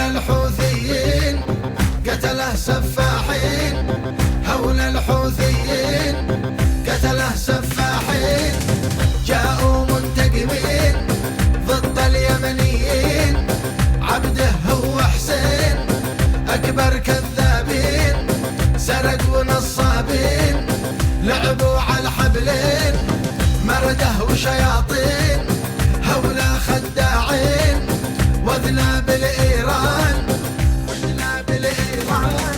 هول الحوثيين قتله سفاحين، هول الحوثيين قتله سفاحين، جاءوا منتقمين ضد اليمنيين، عبده هو حسين أكبر كذابين، سرق ونصابين لعبوا على الحبلين، مرده وشياطين هولا خداعين، وذنا بالإيران وذنا بالإيران.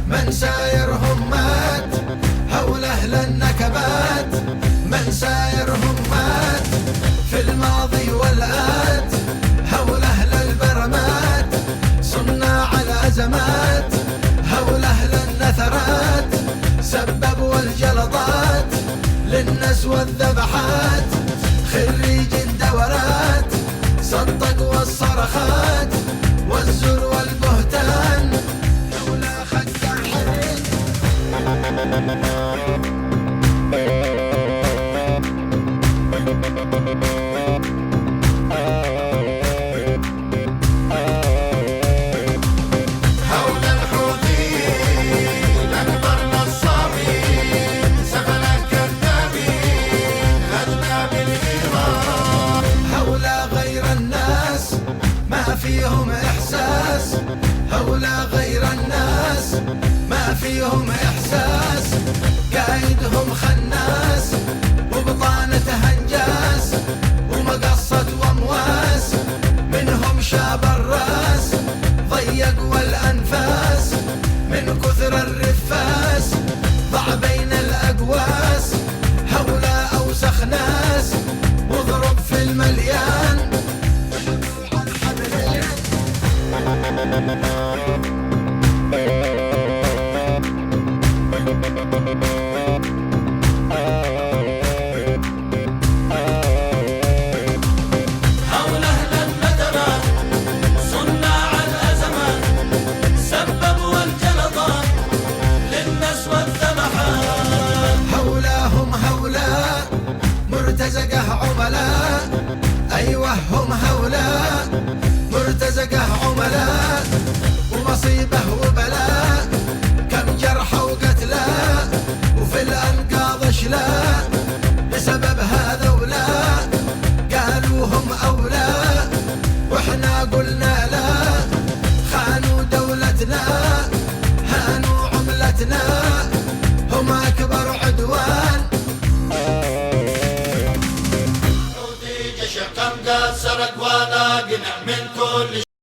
من سايرهم مات، هول أهل النكبات من سايرهم مات، في الماضي والآت هول أهل البرمات، صناع الأزمات هول أهل النثرات، سببوا الجلطات للنس والذبحات، خريج الدورات صدق والصرخات والزر والبهتان هولا خداعين. هول الحوثيين أكبر نصابين، سفل الكذابين غدنا بالإيران، هولا غير الناس ما فيهم إحساس، هولا غير الناس ما فيهم إحساس، قايدهم خناس وبطانته هنجاس، ومقصة ومواس منهم شاب الراس، ضيق والأنفاس من كثر الرفاس، ضع بين الأقواس هولا أوسخ ناس، واضرب في المليان على الحبلين. هول أهل الندرات صناع الأزمات، سببوا الجلطات للنس والذبحات، هولاهم هولاء مرتزقه عملاء، أيوه هم هولاء مرتزقه عملاء، ومصيبه وبلاء كم جرح وقتلى، وفي الأنقاض اشلاء بسبب هذولاء، قالوا هم أولاء وإحنا قلنا لا، خانوا دولتنا هانوا عملتنا، هم أكبر عدوان. جيش قمقات سرق ولا قنع من كل